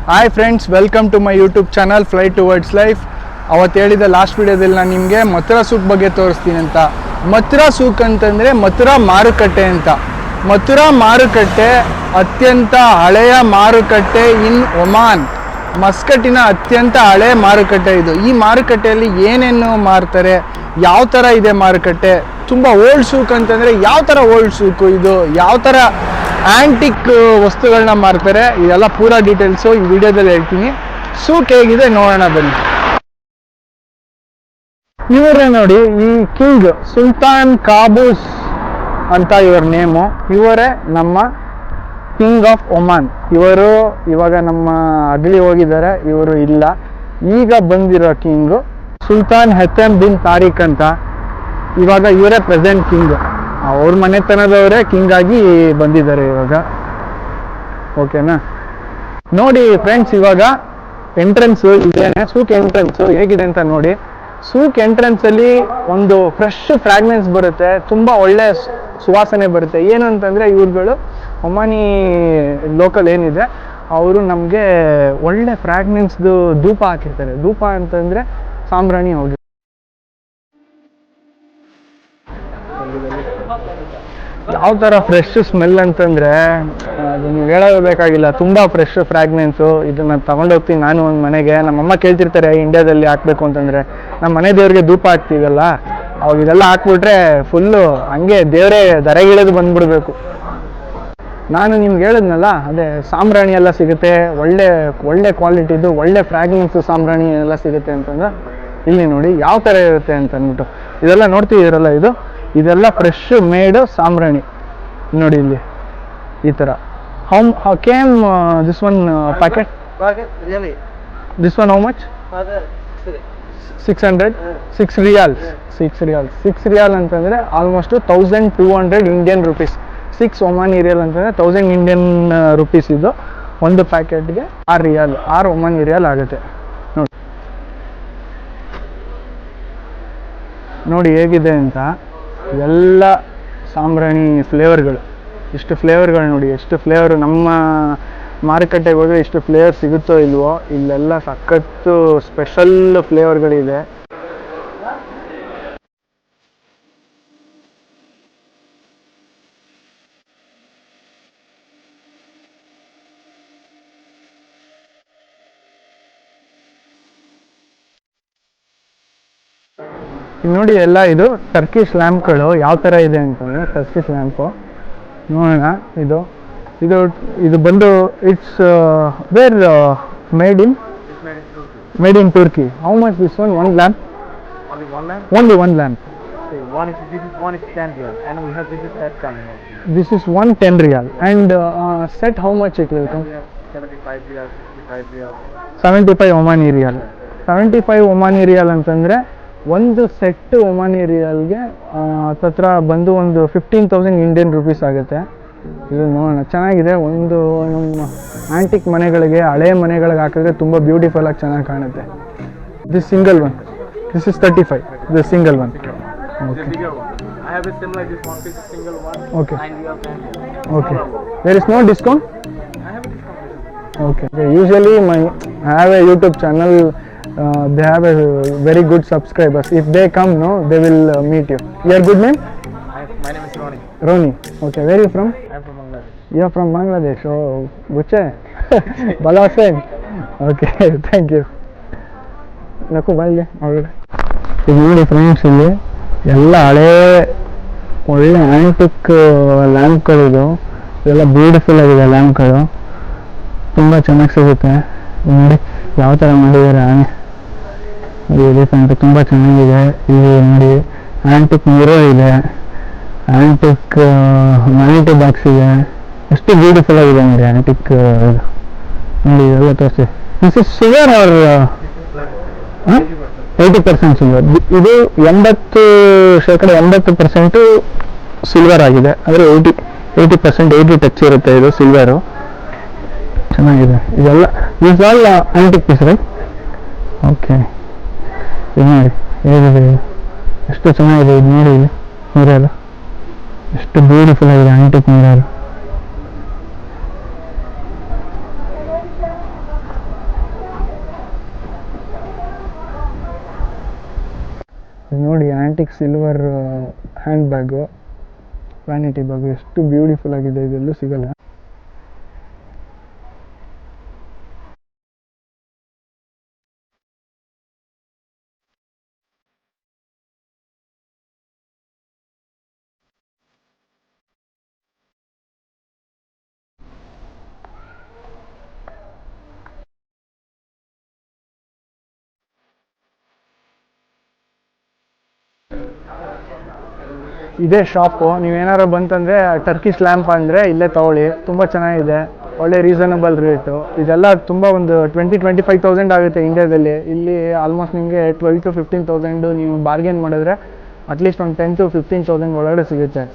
Hi friends, welcome to my YouTube channel fly towards life. ಅವತ್ತು ಹೇಳಿದ last ವಿಡಿಯೋದಲ್ಲಿ ನಾನು ನಿಮಗೆ ಮಥುರಾ ಸೂಕ್ ಬಗ್ಗೆ ತೋರಿಸ್ತೀನಿ ಅಂತ. ಮಥುರಾ ಸೂಕ್ ಅಂತಂದರೆ ಮಥುರಾ ಮಾರುಕಟ್ಟೆ ಅಂತ. ಮಥುರಾ ಮಾರುಕಟ್ಟೆ ಅತ್ಯಂತ ಹಳೆಯ ಮಾರುಕಟ್ಟೆ ಇನ್ ಒಮಾನ್. ಮಸ್ಕಟ್ಟಿನ ಅತ್ಯಂತ ಹಳೆಯ ಮಾರುಕಟ್ಟೆ ಇದು. ಈ ಮಾರುಕಟ್ಟೆಯಲ್ಲಿ ಏನೇನು ಮಾರ್ತಾರೆ, ಯಾವ ಥರ ಇದೆ ಮಾರುಕಟ್ಟೆ, ತುಂಬ ಓಲ್ಡ್ ಸೂಕ್ ಅಂತಂದರೆ ಯಾವ ಥರ ಓಲ್ಡ್ ಸೂಕು ಇದು, ಯಾವ ಥರ ಆ್ಯಂಟಿಕ್ ವಸ್ತುಗಳನ್ನ ಮಾರ್ತಾರೆ, ಇದೆಲ್ಲ ಪೂರಾ ಡೀಟೇಲ್ಸು ಈ ವಿಡಿಯೋದಲ್ಲಿ ಹೇಳ್ತೀನಿ. ಸೂಕ್ ಹೇಗಿದೆ ನೋಡೋಣ ಬನ್ನಿ. ಇವರೇ ನೋಡಿ, ಈ ಕಿಂಗ್ ಸುಲ್ತಾನ್ ಕಾಬೂಸ್ ಅಂತ ಇವರ ನೇಮು. ಇವರೇ ನಮ್ಮ ಕಿಂಗ್ ಆಫ್ ಒಮಾನ್. ಇವರು ಇವಾಗ ನಮ್ಮ ಅಗಲಿ ಹೋಗಿದ್ದಾರೆ, ಇವರು ಇಲ್ಲ. ಈಗ ಬಂದಿರೋ ಕಿಂಗು ಸುಲ್ತಾನ್ ಹೆತಮ್ ಬಿನ್ ತಾರಿಕ್ ಅಂತ. ಇವಾಗ ಇವರೇ ಪ್ರೆಸೆಂಟ್ ಕಿಂಗ್. ಅವ್ರ ಮನೆತನದವರೇ ಕಿಂಗ್ ಆಗಿ ಬಂದಿದ್ದಾರೆ ಇವಾಗ. ಓಕೆನಾ? ನೋಡಿ ಫ್ರೆಂಡ್ಸ್, ಇವಾಗ ಎಂಟ್ರೆನ್ಸು ಇದೇನೆ. ಸೂಕ್ ಎಂಟ್ರೆನ್ಸು ಹೇಗಿದೆ ಅಂತ ನೋಡಿ. ಸೂಕ್ ಎಂಟ್ರೆನ್ಸಲ್ಲಿ ಒಂದು ಫ್ರೆಶ್ ಫ್ರಾಗ್ರೆನ್ಸ್ ಬರುತ್ತೆ, ತುಂಬ ಒಳ್ಳೆ ಸುವಾಸನೆ ಬರುತ್ತೆ. ಏನು ಅಂತಂದರೆ, ಇವ್ರುಗಳು ಒಮಾನಿ ಲೋಕಲ್ ಏನಿದೆ ಅವರು ನಮಗೆ ಒಳ್ಳೆ ಫ್ರಾಗ್ರೆನ್ಸ್ದು ಧೂಪ ಹಾಕಿರ್ತಾರೆ. ಧೂಪ ಅಂತಂದರೆ ಸಾಂಬ್ರಾಣಿ. ಹೋಗಿ ಯಾವ ಥರ ಫ್ರೆಶ್ ಸ್ಮೆಲ್ ಅಂತಂದರೆ ಅದು ನೀವು ಹೇಳಬೇಕಾಗಿಲ್ಲ. ತುಂಬ ಫ್ರೆಶ್ ಫ್ರಾಗ್ರೆನ್ಸು. ಇದನ್ನು ತೊಗೊಂಡೋಗ್ತೀನಿ ನಾನು ಒಂದು ಮನೆಗೆ. ನಮ್ಮಮ್ಮ ಕೇಳ್ತಿರ್ತಾರೆ ಇಂಡಿಯಾದಲ್ಲಿ ಹಾಕಬೇಕು ಅಂತಂದರೆ. ನಮ್ಮ ಮನೆ ದೇವ್ರಿಗೆ ಧೂಪ ಹಾಕ್ತೀವಲ್ಲ, ಅವಾಗ ಇದೆಲ್ಲ ಹಾಕ್ಬಿಟ್ರೆ ಫುಲ್ಲು ಹಂಗೆ ದೇವರೇ ದರೆಗಿಳಿದು ಬಂದ್ಬಿಡ್ಬೇಕು. ನಾನು ನಿಮ್ಗೆ ಹೇಳಿದ್ನಲ್ಲ, ಅದೇ ಸಾಂಬ್ರಾಣಿ ಎಲ್ಲ ಸಿಗುತ್ತೆ, ಒಳ್ಳೆ ಕ್ವಾಲಿಟಿದು ಒಳ್ಳೆ ಫ್ರಾಗ್ರೆನ್ಸು ಸಾಂಬ್ರಾಣಿ ಎಲ್ಲ ಸಿಗುತ್ತೆ ಅಂತಂದ್ರೆ ಇಲ್ಲಿ ನೋಡಿ ಯಾವ ಥರ ಇರುತ್ತೆ ಅಂತ ಅಂದ್ಬಿಟ್ಟು. ಇದೆಲ್ಲ ನೋಡ್ತಿದ್ದೀರಲ್ಲ, ಇದೆಲ್ಲ ಫ್ರೆಶ್ ಮೇಡ್ ಸಾಂಬ್ರಾಣಿ. ನೋಡಿ ಇಲ್ಲಿ ಈ ಥರ. How came this one packet? This one how much? 600? 6 ರಿಯಾಲ್ಸ್. 6 riyal ಅಂತಂದರೆ ಆಲ್ಮೋಸ್ಟ್ 1200 ಇಂಡಿಯನ್ ರುಪೀಸ್. 6 ಒಮಾನಿ ರಿಯಾಲ್ ಅಂತಂದರೆ 1000 ಇಂಡಿಯನ್ ರುಪೀಸ್. ಇದು ಒಂದು ಪ್ಯಾಕೆಟ್ಗೆ 6 ರಿಯಾಲ್, 6 ಒಮಾನಿ ರಿಯಾಲ್ ಆಗುತ್ತೆ. ನೋಡಿ ಹೇಗಿದೆ ಅಂತ. ಎಲ್ಲ ಸಾಂಬ್ರಾಣಿ ಫ್ಲೇವರ್ಗಳು, ಇಷ್ಟು ಫ್ಲೇವರ್ಗಳು ನೋಡಿ, ಎಷ್ಟು ಫ್ಲೇವರು. ನಮ್ಮ ಮಾರುಕಟ್ಟೆಗೆ ಹೋದರೆ ಇಷ್ಟು ಫ್ಲೇವರ್ ಸಿಗುತ್ತೋ ಇಲ್ವೋ, ಇಲ್ಲೆಲ್ಲ ಸಖತ್ತು ಸ್ಪೆಷಲ್ ಫ್ಲೇವರ್ಗಳಿದೆ. ನೋಡಿ ಎಲ್ಲ ಇದು ಟರ್ಕಿಶ್ ಲ್ಯಾಂಪ್ಗಳು ಯಾವ ಥರ ಇದೆ ಅಂತಂದರೆ, ಟರ್ಕಿಶ್ ಲ್ಯಾಂಪು ನೋಡೋಣ. ಇದು ಬಂದು it's where made in Turkey. How much this one lamp? Only one lamp. One is 10 riyal, and we have this is set coming. This is 10 riyal, and set how much it will come? 75 riyal, 55 riyal. 75 ಒಮಾನಿ riyal. 75 ಒಮಾನಿ riyal ಅಂತಂದರೆ ಒಂದು set ಒಮಾನಿ ರಿಯಾಲ್ಗೆ ಹತ್ರ ಬಂದು ಒಂದು 15,000 Indian rupees ಆಗುತ್ತೆ. ಇದು ನೋಡೋಣ, ಚೆನ್ನಾಗಿದೆ. ಒಂದು ನಮ್ಮ ಆ್ಯಂಟಿಕ್ ಮನೆಗಳಿಗೆ, ಹಳೆಯ ಮನೆಗಳಿಗೆ ಹಾಕಿದ್ರೆ ತುಂಬ ಬ್ಯೂಟಿಫುಲ್ ಆಗಿ ಚೆನ್ನಾಗಿ ಕಾಣುತ್ತೆ. This single one, this is 35. This single one. Okay. I have a similar this one piece single one. Okay. 9 riyal 10 riyal. Okay. There is no discount? I have a discount. Okay. Usually I have a YouTube channel. They have a very good subscribers. If they come, no, they will meet you. Your good name? My name is Ronnie. Ronnie. Okay. Where are you from? I am from Bangladesh. You are from Bangladesh. Oh, Buche. Balasen. Okay. Thank you. Naku balge. Alright. ಇದು ನೋಡಿ friends, ಇಲ್ಲಿ ಎಲ್ಲ ಹಳೇ ಒಳ್ಳೆ antique ಲ್ಯಾಂಪ್ಗಳಿದು. ಇದೆಲ್ಲ beautiful ಆಗಿದೆ ಲ್ಯಾಂಪ್ಗಳು, ತುಂಬ ಚೆನ್ನಾಗಿ ಸಿಗುತ್ತೆ. ನೋಡಿ ಯಾವ ಥರ ಮಾಡಿದ್ದಾರೆ ಆನೆ. ಎಲಿಫೆಂಟ್ ತುಂಬ ಚೆನ್ನಾಗಿದೆ. ಇಲ್ಲಿ ನೋಡಿ ಆ್ಯಂಟಿಕ್ ಮಿರೋ ಇದೆ, ಆ್ಯಂಟಿಕ್ ವ್ಯಾನಿಟಿ ಬಾಕ್ಸ್ ಇದೆ. ಎಷ್ಟು ಬ್ಯೂಟಿಫುಲ್ ಆಗಿದೆ ನೋಡಿ ಆ್ಯಂಟಿಕ್. ನೋಡಿ ಇದೆಲ್ಲ ತೋರಿಸಿ. This is silver or 80% silver. ಇದು 80% ಸಿಲ್ವರ್ ಆಗಿದೆ. ಅಂದರೆ 80% 80 ಟಚ್ ಇರುತ್ತೆ ಇದು ಸಿಲ್ವರು. ಚೆನ್ನಾಗಿದೆ. ಇದೆಲ್ಲ this all antique piece right? Okay. ಇದು ನೋಡಿ ಹೇಗಿದೆ, ಎಷ್ಟು ಚೆನ್ನಾಗಿದೆ. ಇದು ನೋಡಿ ಇಲ್ಲಿ ಮಿರರ್ ಎಷ್ಟು ಬ್ಯೂಟಿಫುಲ್ ಆಗಿದೆ, ಆ್ಯಂಟಿಕ್ ಮಿರರ್. ನೋಡಿ antique silver hand bag, vanity bag ಎಷ್ಟು ಬ್ಯೂಟಿಫುಲ್ ಆಗಿದೆ, ಇದೆಲ್ಲೂ ಸಿಗಲ್ಲ. ಇದೇ ಶಾಪು, ನೀವೇನಾರು ಬಂತಂದರೆ ಟರ್ಕಿಶ್ ಲ್ಯಾಂಪ್ ಅಂದರೆ ಇಲ್ಲೇ ತೊಗೊಳ್ಳಿ, ತುಂಬ ಚೆನ್ನಾಗಿದೆ, ಒಳ್ಳೆ ರೀಸನಬಲ್ ರೇಟು. ಇದೆಲ್ಲ ತುಂಬ ಒಂದು 20-25,000 ಆಗುತ್ತೆ ಇಂಡಿಯಾದಲ್ಲಿ. ಇಲ್ಲಿ ಆಲ್ಮೋಸ್ಟ್ ನಿಮಗೆ 12,000 to 15,000 ನೀವು ಬಾರ್ಗೇನ್ ಮಾಡಿದ್ರೆ ಅಟ್ಲೀಸ್ಟ್ ಒಂದು 10,000 to 15,000 ಒಳಗಡೆ ಸಿಗುತ್ತೆ.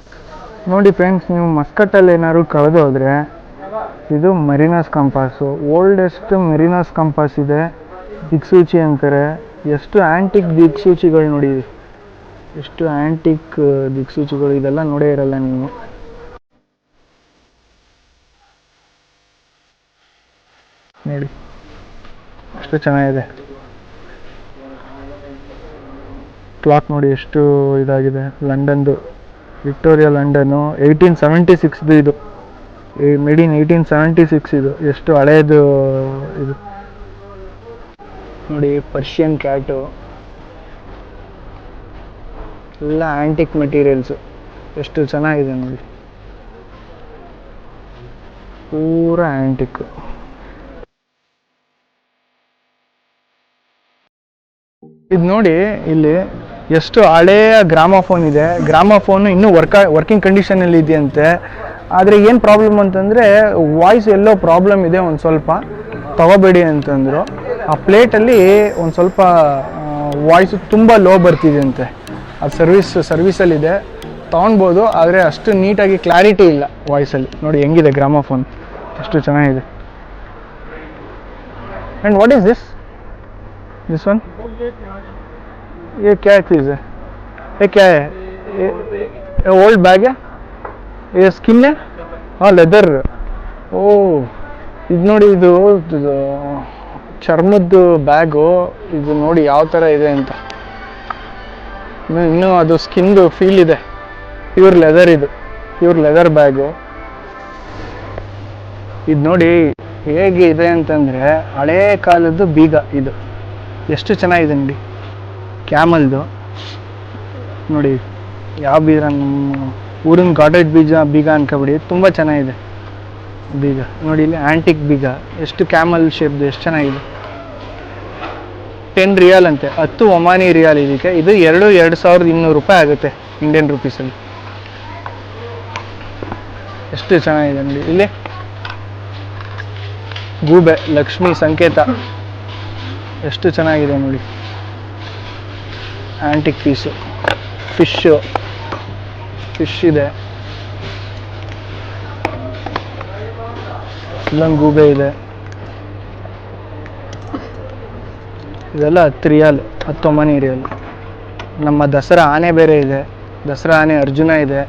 ನೋಡಿ ಫ್ರೆಂಡ್ಸ್, ನೀವು ಮಸ್ಕಟ್ಟಲ್ಲಿ ಏನಾದ್ರು ಕಳೆದೋದ್ರೆ ಇದು ಮೆರಿನಾಸ್ ಕಂಪಾಸು, ಓಲ್ಡೆಸ್ಟ್ ಮೆರಿನಾಸ್ ಕಂಪಾಸ್ ಇದೆ, ದಿಕ್ಸೂಚಿ ಅಂತಾರೆ. ಎಷ್ಟು ಆ್ಯಂಟಿಕ್ ದಿಕ್ಸೂಚಿಗಳು ನೋಡಿ, ಎಷ್ಟು ಆ್ಯಂಟಿಕ್ ದಿಕ್ಸೂಚಿಗಳು, ಇದೆಲ್ಲ ನೋಡೇ ಇರಲ್ಲ ನೀವು. ನೋಡಿ ಎಷ್ಟು ಚೆನ್ನಾಗಿದೆ. ಕ್ಲಾಕ್ ನೋಡಿ ಎಷ್ಟು ಇದಾಗಿದೆ, ಲಂಡನ್ದು, ವಿಕ್ಟೋರಿಯಾ ಲಂಡನ್ನು, 1876 ಇದು, ಮೇಡ್ ಇನ್ 1876 ಇದು, ಎಷ್ಟು ಹಳೇದು ಇದು ನೋಡಿ. ಪರ್ಷಿಯನ್ ಕ್ಯಾಟು, ಎಲ್ಲ ಆ್ಯಂಟಿಕ್ ಮೆಟೀರಿಯಲ್ಸು, ಎಷ್ಟು ಚೆನ್ನಾಗಿದೆ ನೋಡಿ, ಪೂರ ಆ್ಯಂಟಿಕ್. ಇದು ನೋಡಿ, ಇಲ್ಲಿ ಎಷ್ಟು ಹಳೆಯ ಗ್ರಾಮಫೋನ್ ಇದೆ. ಗ್ರಾಮಫೋನು ಇನ್ನೂ ವರ್ಕಿಂಗ್ ಕಂಡೀಷನಲ್ಲಿ ಇದೆಯಂತೆ. ಆದರೆ ಏನು ಪ್ರಾಬ್ಲಮ್ ಅಂತಂದರೆ ವಾಯ್ಸ್ ಎಲ್ಲೋ ಪ್ರಾಬ್ಲಮ್ ಇದೆ, ಒಂದು ಸ್ವಲ್ಪ ತಗೋಬೇಡಿ ಅಂತಂದರು. ಆ ಪ್ಲೇಟಲ್ಲಿ ಒಂದು ಸ್ವಲ್ಪ ವಾಯ್ಸು ತುಂಬ ಲೋ ಬರ್ತಿದೆ ಅಂತೆ. ಅದು ಸರ್ವಿಸಲ್ಲಿದೆ, ತೊಗೊಳ್ಬೋದು, ಆದರೆ ಅಷ್ಟು ನೀಟಾಗಿ ಕ್ಲಾರಿಟಿ ಇಲ್ಲ ವಾಯ್ಸಲ್ಲಿ. ನೋಡಿ ಹೆಂಗಿದೆ ಗ್ರಾಮಫೋನ್, ಎಷ್ಟು ಚೆನ್ನಾಗಿದೆ. And what is this one? ये क्या चीज़ है? ये क्या है? ये ओल्ड बैग है? ये स्किन है? हाँ, ಲೆದರ್. ಓ, ಇದು ನೋಡಿ, ಇದು ಚರ್ಮದ್ದು ಬ್ಯಾಗು. ಇದು ನೋಡಿ ಯಾವ ಥರ ಇದೆ ಅಂತ. ಇನ್ನೂ ಅದು ಸ್ಕಿನ್ದು ಫೀಲ್ ಇದೆ. ಪ್ಯೂರ್ ಲೆದರ್, ಇದು ಪ್ಯೂರ್ ಲೆದರ್ ಬ್ಯಾಗು. ಇದು ನೋಡಿ ಹೇಗೆ ಇದೆ ಅಂತಂದರೆ ಹಳೇ ಕಾಲದ್ದು ಬೀಗ. ಇದು ಎಷ್ಟು ಚೆನ್ನಾಗಿದೆ ನೋಡಿ, ಕ್ಯಾಮಲ್ದು. ನೋಡಿ ಯಾವ ಬೀಗ, ನಮ್ಮ ಊರಿನ ಕಾಟೇಜ್ ಬೀಗ ಅನ್ಕೊಬಿಡಿ, ತುಂಬ ಚೆನ್ನಾಗಿದೆ ಬೀಗ. ನೋಡಿ ಇಲ್ಲಿ ಆ್ಯಂಟಿಕ್ ಬೀಗ, ಎಷ್ಟು ಕ್ಯಾಮಲ್ ಶೇಪ್ದು, ಎಷ್ಟು ಚೆನ್ನಾಗಿದೆ. 10 ರಿಯಾಲ್ ಅಂತೆ, 10 ಒಮಾನಿ ರಿಯಾಲ್ ಇದಕ್ಕೆ. ಇದು 2,200 ರೂಪಾಯಿ ಆಗುತ್ತೆ ಇಂಡಿಯನ್ ರುಪೀಸಲ್ಲಿ. ಎಷ್ಟು ಚೆನ್ನಾಗಿದೆ ನೋಡಿ. ಇಲ್ಲಿ ಗೂಬೆ, ಲಕ್ಷ್ಮಿ ಸಂಕೇತ, ಎಷ್ಟು ಚೆನ್ನಾಗಿದೆ ನೋಡಿ. Antique piece. ಫಿಶ್ ಇದೆ, ಇಲ್ಲೊಂದು ಗೂಬೆ ಇದೆ. ಇದೆಲ್ಲ 10 ರಿಯಾಲ್, 10 ಒಮಾನಿ ರಿಯಾಲ್. ನಮ್ಮ ದಸರಾ ಆನೆ ಬೇರೆ ಇದೆ, ದಸರಾ ಆನೆ ಅರ್ಜುನ ಇದೆ.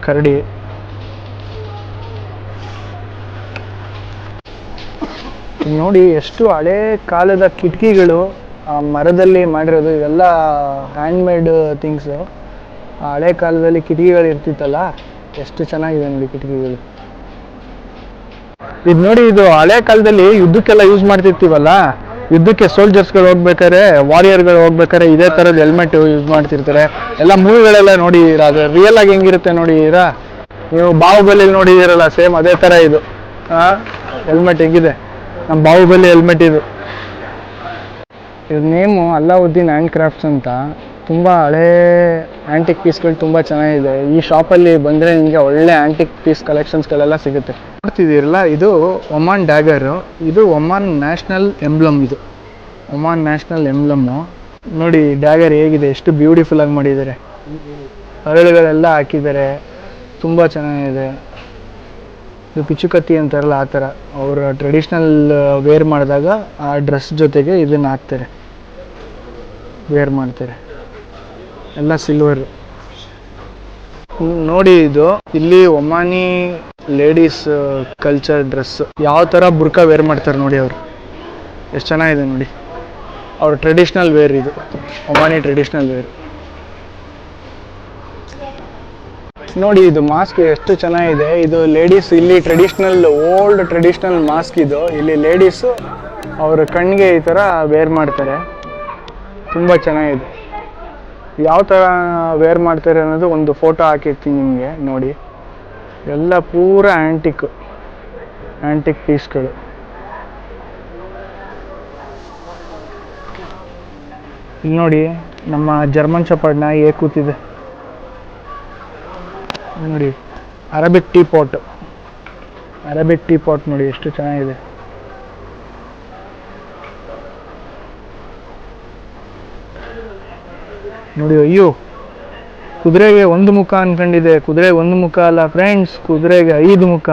ಕರಡಿ. ನೋಡಿ ಎಷ್ಟು ಹಳೇ ಕಾಲದ ಕಿಟಕಿಗಳು, ಮರದಲ್ಲಿ ಮಾಡಿರೋದು, ಇವೆಲ್ಲ ಹ್ಯಾಂಡ್ಮೇಡ್ ಥಿಂಗ್ಸು. ಹಳೆ ಕಾಲದಲ್ಲಿ ಕಿಟಕಿಗಳು ಇರ್ತಿತ್ತಲ್ಲ, ಎಷ್ಟು ಚೆನ್ನಾಗಿದೆ ನೋಡಿ ಕಿಟಕಿಗಳು. ಇದು ನೋಡಿ, ಇದು ಹಳೆ ಕಾಲದಲ್ಲಿ ಯುದ್ಧಕ್ಕೆಲ್ಲ ಯೂಸ್ ಮಾಡ್ತಿರ್ತೀವಲ್ಲ, ಯುದ್ಧಕ್ಕೆ ಸೋಲ್ಜರ್ಸ್ಗಳು ಹೋಗ್ಬೇಕಾರೆ, ವಾರಿಯರ್ಗಳು ಹೋಗ್ಬೇಕಾರೆ ಇದೇ ಥರದ ಹೆಲ್ಮೆಟ್ ಯೂಸ್ ಮಾಡ್ತಿರ್ತಾರೆ. ಎಲ್ಲ ಮೂವಿಗಳೆಲ್ಲ ನೋಡಿದ್ದೀರಾ, ಅದು ರಿಯಲ್ ಆಗಿ ಹೆಂಗಿರುತ್ತೆ ನೋಡಿದ್ದೀರಾ ನೀವು? ಬಾಹುಬಲಿ ನೋಡಿದ್ದೀರಲ್ಲ, ಸೇಮ್ ಅದೇ ಥರ ಇದು ಹೆಲ್ಮೆಟ್ ಹೆಂಗಿದೆ. ನಮ್ಮ ಬಾಹುಬಲಿ ಹೆಲ್ಮೆಟ್ ಇದು. ಇದ್ರ ನೇಮು ಅಲ್ಲಾವುದ್ದೀನ್ ಹ್ಯಾಂಡ್ ಕ್ರಾಫ್ಟ್ಸ್ ಅಂತ. ತುಂಬ ಹಳೇ ಆ್ಯಂಟಿಕ್ ಪೀಸ್ಗಳು ತುಂಬ ಚೆನ್ನಾಗಿದೆ. ಈ ಶಾಪಲ್ಲಿ ಬಂದರೆ ನಿಮಗೆ ಒಳ್ಳೆ ಆ್ಯಂಟಿಕ್ ಪೀಸ್ ಕಲೆಕ್ಷನ್ಸ್ಗಳೆಲ್ಲ ಸಿಗುತ್ತೆ. ನೋಡ್ತಿದ್ದೀರಲ್ಲ, ಇದು ಒಮಾನ್ ಡ್ಯಾಗರು. ಇದು ಒಮಾನ್ ನ್ಯಾಷನಲ್ ಎಂಬ್ಲಮ್. ಇದು ಒಮಾನ್ ನ್ಯಾಷನಲ್ ಎಂಬ್ಲಮ್ಮು. ನೋಡಿ ಡ್ಯಾಗರ್ ಹೇಗಿದೆ, ಎಷ್ಟು ಬ್ಯೂಟಿಫುಲ್ ಆಗಿ ಮಾಡಿದ್ದಾರೆ. ಹರಳುಗಳೆಲ್ಲ ಹಾಕಿದ್ದಾರೆ, ತುಂಬ ಚೆನ್ನಾಗಿದೆ. ಇದು ಪಿಚುಕತ್ತಿ ಅಂತಾರಲ್ಲ, ಆ ಥರ ಅವರ ಟ್ರೆಡಿಷ್ನಲ್ ವೇರ್ ಮಾಡಿದಾಗ ಆ ಡ್ರೆಸ್ ಜೊತೆಗೆ ಇದನ್ನು ಹಾಕ್ತಾರೆ, ವೇರ್ ಮಾಡ್ತಾರೆ. ಎಲ್ಲ ಸಿಲ್ವರು. ನೋಡಿ ಇದು ಇಲ್ಲಿ ಒಮಾನಿ ಲೇಡೀಸ್ ಕಲ್ಚರ್ ಡ್ರೆಸ್, ಯಾವ ಥರ ಬುರ್ಕಾ ವೇರ್ ಮಾಡ್ತಾರೆ ನೋಡಿ ಅವರು. ಎಷ್ಟು ಚೆನ್ನಾಗಿದೆ ನೋಡಿ. ಅವ್ರ ಟ್ರೆಡಿಷ್ನಲ್ ವೇರ್ ಇದು, ಒಮಾನಿ ಟ್ರೆಡಿಷ್ನಲ್ ವೇರ್. ನೋಡಿ ಇದು ಮಾಸ್ಕ್ ಎಷ್ಟು ಚೆನ್ನಾಗಿದೆ. ಇದು ಲೇಡೀಸ್ ಇಲ್ಲಿ ಟ್ರೆಡಿಷ್ನಲ್, ಓಲ್ಡ್ ಟ್ರೆಡಿಷ್ನಲ್ ಮಾಸ್ಕ್ ಇದು. ಇಲ್ಲಿ ಲೇಡೀಸು ಅವ್ರ ಕಣ್ಣಿಗೆ ಈ ಥರ ವೇರ್ ಮಾಡ್ತಾರೆ. ತುಂಬ ಚೆನ್ನಾಗಿದೆ. ಯಾವ ಥರ ವೇರ್ ಮಾಡ್ತಾರೆ ಅನ್ನೋದು ಒಂದು ಫೋಟೋ ಹಾಕಿರ್ತೀನಿ ನಿಮಗೆ ನೋಡಿ. ಎಲ್ಲ ಪೂರ ಆ್ಯಂಟಿಕ್ ಪೀಸ್ಗಳು. ಇಲ್ಲಿ ನೋಡಿ ನಮ್ಮ ಜರ್ಮನ್ ಶೆಪರ್ಡ್ ನಾಯಿ ಹೇಗೆ ಕೂತಿದೆ ನೋಡಿ. ಅರಬಿಕ್ ಟೀ ಪಾಟ್ ನೋಡಿ ಎಷ್ಟು ಚೆನ್ನಾಗಿದೆ. ನೋಡಿ, ಅಯ್ಯೋ ಕುದುರೆಗೆ ಒಂದು ಮುಖ ಅನ್ಕೊಂಡಿದೆ. ಕುದುರೆ ಒಂದು ಮುಖ ಅಲ್ಲ ಫ್ರೆಂಡ್ಸ್, ಕುದುರೆಗೆ 5 ಮುಖ,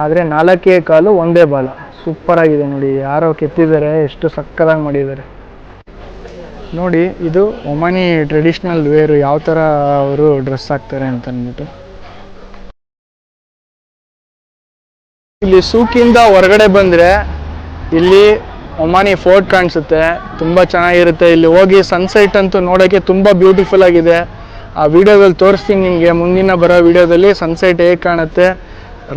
ಆದರೆ 4 ಕಾಲು ಒಂದೇ ಬಾಲ. ಸೂಪರ್ ಆಗಿದೆ ನೋಡಿ. ಯಾರೋ ಕೆತ್ತಿದ್ದಾರೆ, ಎಷ್ಟು ಸಕ್ಕದಾಗಿ ಮಾಡಿದ್ದಾರೆ ನೋಡಿ. ಇದು ಒಮಾನಿ ಟ್ರೆಡಿಷ್ನಲ್ ವೇರು, ಯಾವ ಥರ ಅವರು ಡ್ರೆಸ್ ಹಾಕ್ತಾರೆ ಅಂತ ಅಂದ್ಬಿಟ್ಟು. ಇಲ್ಲಿ ಸೂಕಿಂದ ಹೊರಗಡೆ ಬಂದರೆ ಇಲ್ಲಿ ಒಮಾನಿ ಫೋರ್ಟ್ ಕಾಣಿಸುತ್ತೆ. ತುಂಬ ಚೆನ್ನಾಗಿರುತ್ತೆ. ಇಲ್ಲಿ ಹೋಗಿ ಸನ್ಸೆಟ್ ಅಂತೂ ನೋಡೋಕ್ಕೆ ತುಂಬ ಬ್ಯೂಟಿಫುಲ್ ಆಗಿದೆ. ಆ ವಿಡಿಯೋದಲ್ಲಿ ತೋರಿಸ್ತೀನಿ ನಿಮಗೆ, ಮುಂದಿನ ಬರೋ ವಿಡಿಯೋದಲ್ಲಿ ಸನ್ಸೆಟ್ ಹೇಗೆ ಕಾಣುತ್ತೆ,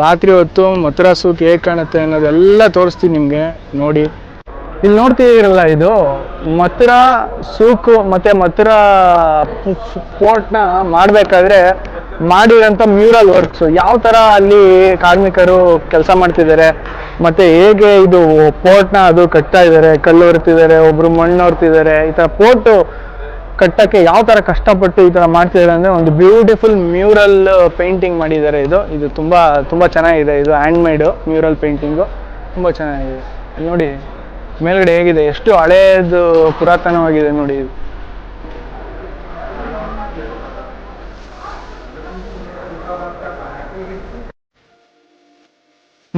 ರಾತ್ರಿ ಹೊತ್ತು ಮಥುರಾ ಸೂಕ್ ಹೇಗೆ ಕಾಣುತ್ತೆ ಅನ್ನೋದೆಲ್ಲ ತೋರಿಸ್ತೀನಿ ನಿಮಗೆ ನೋಡಿ. ಇಲ್ಲಿ ನೋಡ್ತಿದ್ದೀರಲ್ಲ, ಇದು ಮಥುರಾ ಸೂಕು ಮತ್ತು ಮಥುರಾ ಫೋರ್ಟ್ನ ಮಾಡಬೇಕಾದ್ರೆ ಮಾಡಿರೋಂಥ ಮ್ಯೂರಲ್ ವರ್ಕ್ಸು, ಯಾವ ಥರ ಅಲ್ಲಿ ಕಾರ್ಮಿಕರು ಕೆಲಸ ಮಾಡ್ತಿದ್ದಾರೆ, ಮತ್ತು ಹೇಗೆ ಇದು ಪೋರ್ಟ್ನ ಅದು ಕಟ್ತಾ ಇದ್ದಾರೆ, ಕಲ್ಲು ಹೊರ್ತಿದ್ದಾರೆ, ಒಬ್ಬರು ಮಣ್ಣು ಹೊರ್ತಿದ್ದಾರೆ. ಈ ಥರ ಪೋರ್ಟು ಕಟ್ಟೋಕ್ಕೆ ಯಾವ ಥರ ಕಷ್ಟಪಟ್ಟು ಈ ಥರ ಮಾಡ್ತಿದ್ದಾರೆ ಅಂದರೆ ಒಂದು ಬ್ಯೂಟಿಫುಲ್ ಮ್ಯೂರಲ್ ಪೇಂಟಿಂಗ್ ಮಾಡಿದ್ದಾರೆ. ಇದು ತುಂಬ ಚೆನ್ನಾಗಿದೆ. ಇದು ಹ್ಯಾಂಡ್ಮೇಡು ಮ್ಯೂರಲ್ ಪೇಂಟಿಂಗು, ತುಂಬ ಚೆನ್ನಾಗಿದೆ ನೋಡಿ. ಮೇಲ್ಗಡೆ ಹೇಗಿದೆ, ಎಷ್ಟು ಹಳೇದು ಪುರಾತನವಾಗಿದೆ ನೋಡಿ. ಇದು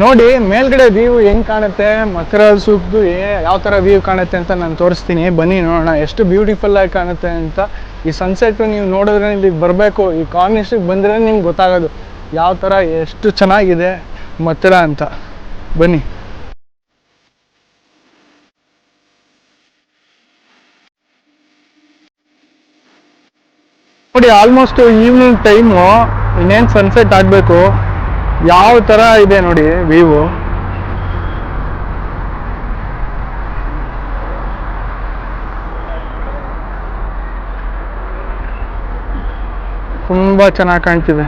ನೋಡಿ ಮೇಲ್ಗಡೆ ವ್ಯೂ ಹೆಂಗೆ ಕಾಣುತ್ತೆ, ಮಥುರಾ ಸೂಕ್ದು ಯಾವ ಥರ ವ್ಯೂ ಕಾಣುತ್ತೆ ಅಂತ ನಾನು ತೋರಿಸ್ತೀನಿ. ಬನ್ನಿ ನೋಡೋಣ ಎಷ್ಟು ಬ್ಯೂಟಿಫುಲ್ ಆಗಿ ಕಾಣುತ್ತೆ ಅಂತ. ಈ ಸನ್ಸೆಟ್ ನೀವು ನೋಡಿದ್ರೆ ಇಲ್ಲಿಗೆ ಬರಬೇಕು, ಈ ಕಾರ್ನಿಷಿಗೆ ಬಂದರೆ ನಿಮ್ಗೆ ಗೊತ್ತಾಗೋದು ಯಾವ ಥರ ಎಷ್ಟು ಚೆನ್ನಾಗಿದೆ ಮಥುರಾ ಅಂತ. ಬನ್ನಿ ನೋಡಿ. ಆಲ್ಮೋಸ್ಟ್ ಈವ್ನಿಂಗ್ ಟೈಮು, ಇನ್ನೇನು ಸನ್ಸೆಟ್ ಆಗಬೇಕು. ಯಾವ ಥರ ಇದೆ ನೋಡಿ ವ್ಯೂ. ತುಂಬ ಚೆನ್ನಾಗಿ ಕಾಣ್ತಿದೆ.